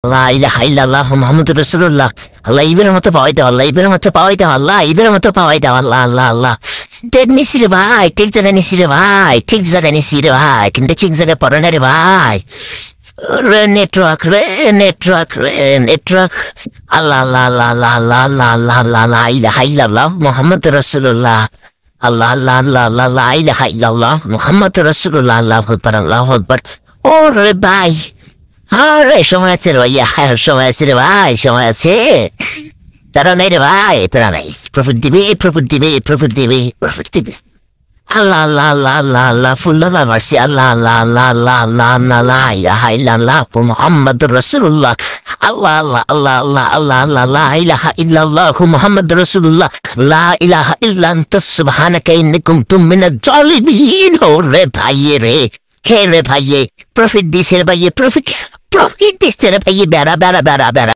লা ইলাহা ইল্লাল্লাহ মুহাম্মাদুর রাসূলুল্লাহ। আল্লাহ ইবের মতো পাওয়াই দাও, আল্লাহ ইবের মতো পাওয়াই দাও, আল্লাহ ইবের মতো পাওয়াই দাও, আল্লাহ আল্লাহ আল্লাহ। ঠিক নিছি রে ভাই, ঠিক জায়গায় নিছি রে ভাই, ঠিক জায়গায় নিছি রে ভাই, কিন্তু ঠিক জায়গায় পড়ে না রে ভাই। রে নেটওয়ার্ক রে নেটওয়ার্ক রে নেটওয়ার্ক। আল্লাহ আল্লাহ আল্লাহ আল্লাহ আল্লাহ আল্লাহ আল্লাহ আল্লাহ লা ইলাহা ইল্লাল্লাহ মুহাম্মাদুর রাসূলুল্লাহ। আল্লাহ আল্লাহ আল্লাহ আল্লাহ লা ইলাহা ইল্লাল্লাহ মুহাম্মাদুর রাসূলুল্লাহ। আল্লাহু আকবার আল্লাহু আকবার। ওরে ভাই, আরে সময় আছে রে ভাইয়া, সময় আছে রে ভাই, সময় আছে। তারা নাই রে ভাই, তারা নাই। প্রফিট দিবে, প্রফিট দিবে, প্রফিট দিবে, প্রফিট দিবে। আল্লাহ আল্লাহ আল্লাহ আল্লাহ আল্লাহ ফুল্লাহ মারছি। আল্লাহ আল্লাহ আল্লাহ আল্লাহ আল্লাহ আল্লাহ লা ইলাহা ইল্লাল্লাহ মুহাম্মাদুর রাসূলুল্লাহ। আল্লাহ আল্লাহ আল্লাহ আল্লাহ আল্লাহ আল্লাহ লা ইলাহা ইল্লাল্লাহ মুহাম্মাদুর রাসূলুল্লাহ। লা ইলাহা ইল্লা আনতা সুবহানাকা ইন্নী কুনতু মিনাজ জালিমিন। ওরে ভাইয়ে রে, হে রে ভাইয়ে, প্রফিট দিছে রে ভাইয়ে, প্রফিট প্রফিট দিছে রে ভাইয়ে। বেড়া বেড়া বেড়া বেড়া।